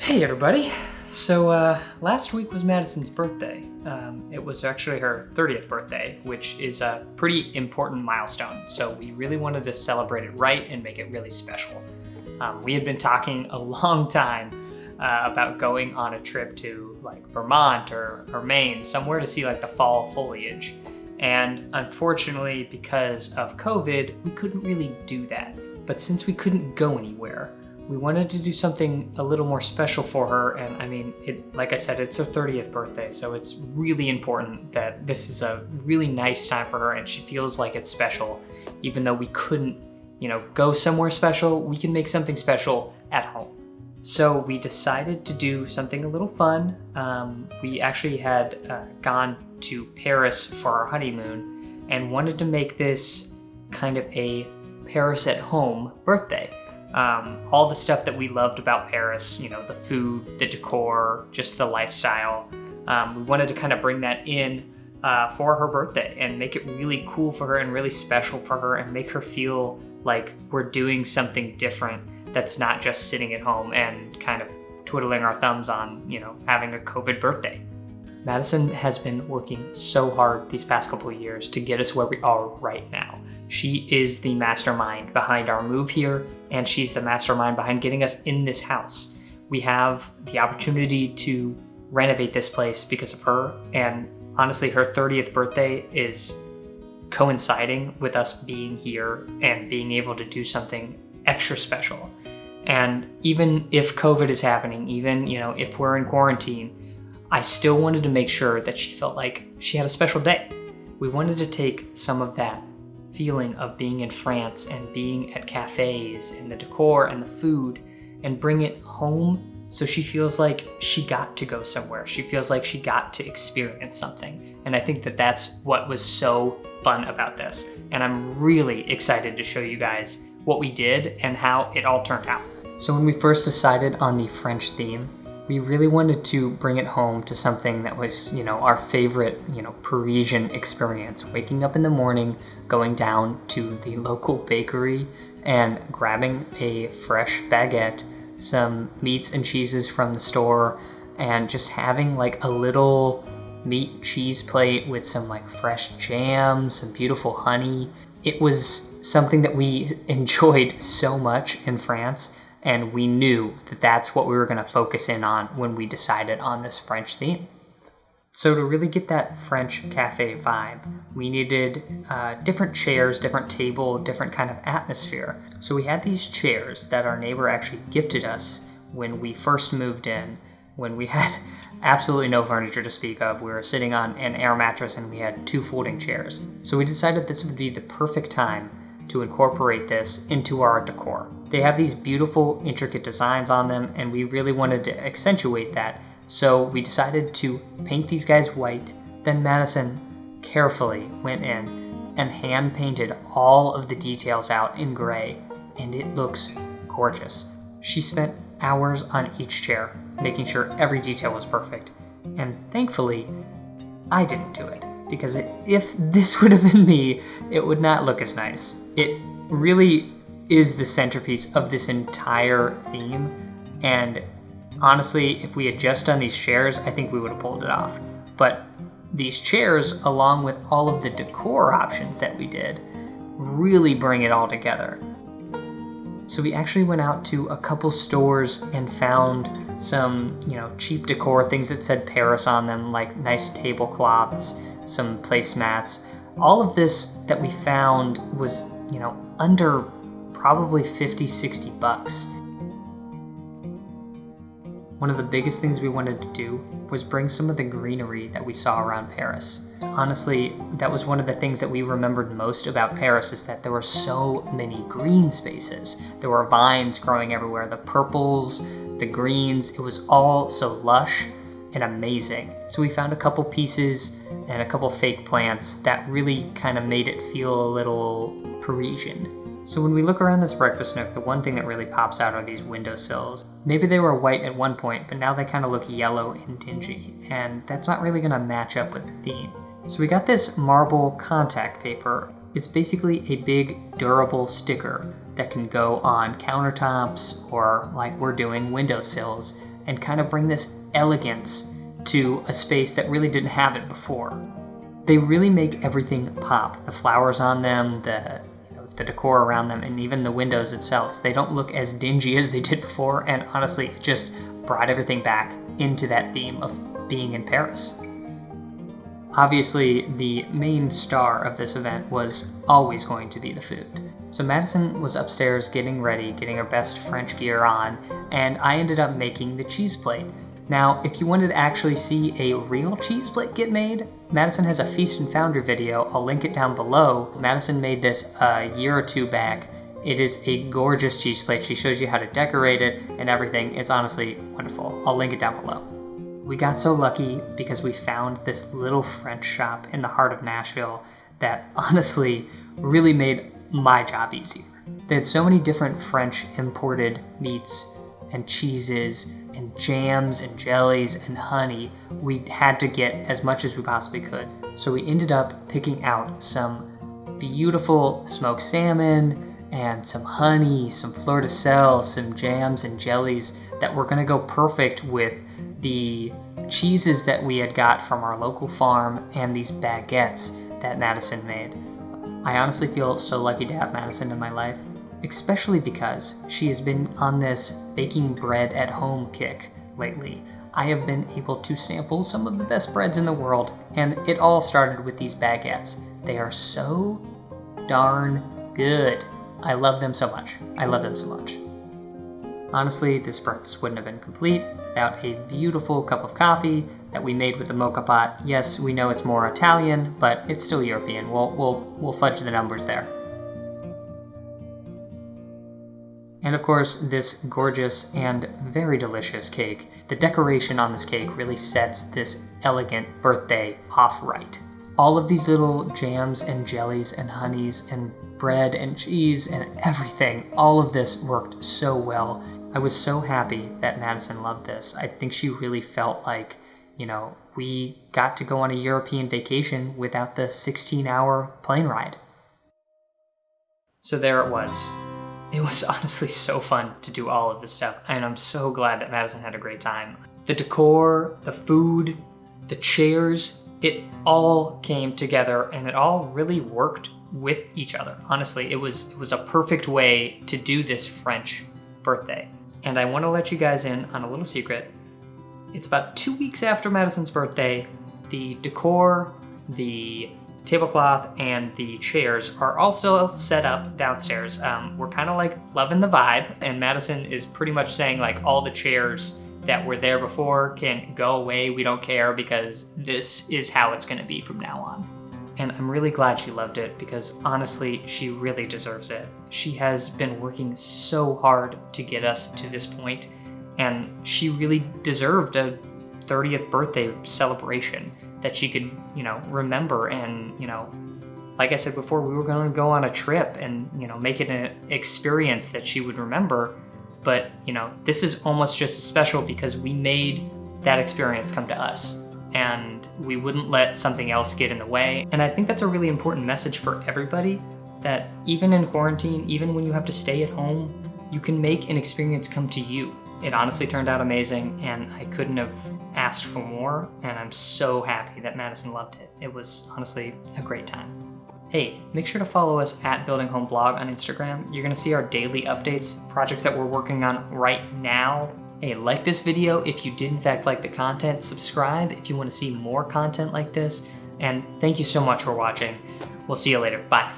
Hey everybody! So last week was Madison's birthday. It was actually her 30th birthday, which is a pretty important milestone. So we really wanted to celebrate it right and make it really special. We had been talking a long time about going on a trip to like Vermont or Maine, somewhere to see like the fall foliage. And unfortunately, because of COVID, we couldn't really do that. But since we couldn't go anywhere, we wanted to do something a little more special for her, and I mean, like I said, it's her 30th birthday, so it's really important that this is a really nice time for her and she feels like it's special. Even though we couldn't, go somewhere special, we can make something special at home. So we decided to do something a little fun. We actually had gone to Paris for our honeymoon and wanted to make this kind of a Paris at home birthday. All the stuff that we loved about Paris, the food, the decor, just the lifestyle. We wanted to kind of bring that in for her birthday and make it really cool for her and really special for her and make her feel like we're doing something different that's not just sitting at home and kind of twiddling our thumbs on, having a COVID birthday. Madison has been working so hard these past couple of years to get us where we are right now. She is the mastermind behind our move here, and she's the mastermind behind getting us in this house. We have the opportunity to renovate this place because of her, and honestly, her 30th birthday is coinciding with us being here and being able to do something extra special. And even if COVID is happening, even, if we're in quarantine, I still wanted to make sure that she felt like she had a special day. We wanted to take some of that feeling of being in France and being at cafes and the decor and the food and bring it home so she feels like she got to go somewhere. She feels like she got to experience something. And I think that that's what was so fun about this. And I'm really excited to show you guys what we did and how it all turned out. So when we first decided on the French theme, we really wanted to bring it home to something that was, our favorite, Parisian experience. Waking up in the morning, going down to the local bakery and grabbing a fresh baguette, some meats and cheeses from the store, and just having like a little meat cheese plate with some like fresh jam, some beautiful honey. It was something that we enjoyed so much in France. And we knew that that's what we were going to focus in on when we decided on this French theme. So to really get that French cafe vibe, we needed different chairs, different table, different kind of atmosphere. So we had these chairs that our neighbor actually gifted us when we first moved in, when we had absolutely no furniture to speak of. We were sitting on an air mattress and we had 2 folding chairs. So we decided this would be the perfect time to incorporate this into our decor. They have these beautiful, intricate designs on them, and we really wanted to accentuate that. So we decided to paint these guys white. Then Madison carefully went in and hand painted all of the details out in gray, and it looks gorgeous. She spent hours on each chair, making sure every detail was perfect. And thankfully, I didn't do it, because if this would have been me, it would not look as nice. It really is the centerpiece of this entire theme, and honestly, if we had just done these chairs, I think we would have pulled it off. But these chairs, along with all of the decor options that we did, really bring it all together. So we actually went out to a couple stores and found some, cheap decor, things that said Paris on them, like nice tablecloths, some placemats. All of this that we found was, under probably 50, 60 bucks. One of the biggest things we wanted to do was bring some of the greenery that we saw around Paris. Honestly, that was one of the things that we remembered most about Paris, is that there were so many green spaces. There were vines growing everywhere, the purples, the greens, it was all so lush and amazing. So we found a couple pieces and a couple fake plants that really kind of made it feel a little Parisian. So when we look around this breakfast nook, the one thing that really pops out are these windowsills. Maybe they were white at one point, but now they kind of look yellow and dingy, and that's not really going to match up with the theme. So we got this marble contact paper. It's basically a big durable sticker that can go on countertops or, like we're doing, windowsills, and kind of bring this elegance to a space that really didn't have it before. They really make everything pop. The flowers on them, the decor around them, and even the windows itself. They don't look as dingy as they did before, and honestly, it just brought everything back into that theme of being in Paris. Obviously, the main star of this event was always going to be the food. So Madison was upstairs getting ready, getting her best French gear on, and I ended up making the cheese plate. Now, if you wanted to actually see a real cheese plate get made, Madison has a Feast and Foundry video. I'll link it down below. Madison made this a year or two back. It is a gorgeous cheese plate. She shows you how to decorate it and everything. It's honestly wonderful. I'll link it down below. We got so lucky because we found this little French shop in the heart of Nashville that honestly really made my job easier. They had so many different French imported meats and cheeses and jams and jellies and honey. We had to get as much as we possibly could. So we ended up picking out some beautiful smoked salmon and some honey, some fleur de sel, some jams and jellies that were gonna go perfect with the cheeses that we had got from our local farm and these baguettes that Madison made. I honestly feel so lucky to have Madison in my life, especially because she has been on this baking bread at home kick lately. I have been able to sample some of the best breads in the world, and it all started with these baguettes. They are so darn good. I love them so much. I love them so much. Honestly, this breakfast wouldn't have been complete without a beautiful cup of coffee that we made with the mocha pot. Yes, we know it's more Italian, but it's still European. We'll fudge the numbers there. And of course, this gorgeous and very delicious cake. The decoration on this cake really sets this elegant birthday off right. All of these little jams and jellies and honeys and bread and cheese and everything, all of this worked so well. I was so happy that Madison loved this. I think she really felt like, we got to go on a European vacation without the 16-hour plane ride. So there it was. It was honestly so fun to do all of this stuff, and I'm so glad that Madison had a great time. The decor, the food, the chairs, it all came together, and it all really worked with each other. Honestly, it was a perfect way to do this French birthday. And I want to let you guys in on a little secret. It's about 2 weeks after Madison's birthday. The decor, the tablecloth, and the chairs are also set up downstairs. We're kind of like loving the vibe, and Madison is pretty much saying like all the chairs that were there before can go away. We don't care because this is how it's going to be from now on. And I'm really glad she loved it because honestly, she really deserves it. She has been working so hard to get us to this point, and she really deserved a 30th birthday celebration that she could, remember. And, like I said before, we were going to go on a trip and, make it an experience that she would remember. But, this is almost just as special because we made that experience come to us, and we wouldn't let something else get in the way. And I think that's a really important message for everybody, that even in quarantine, even when you have to stay at home, you can make an experience come to you. It honestly turned out amazing, and I couldn't have asked for more, and I'm so happy that Madison loved it. It was honestly a great time. Hey, make sure to follow us at Building Home Blog on Instagram. You're gonna see our daily updates, projects that we're working on right now. Hey, like this video if you did in fact like the content, subscribe if you want to see more content like this, and thank you so much for watching. We'll see you later. Bye.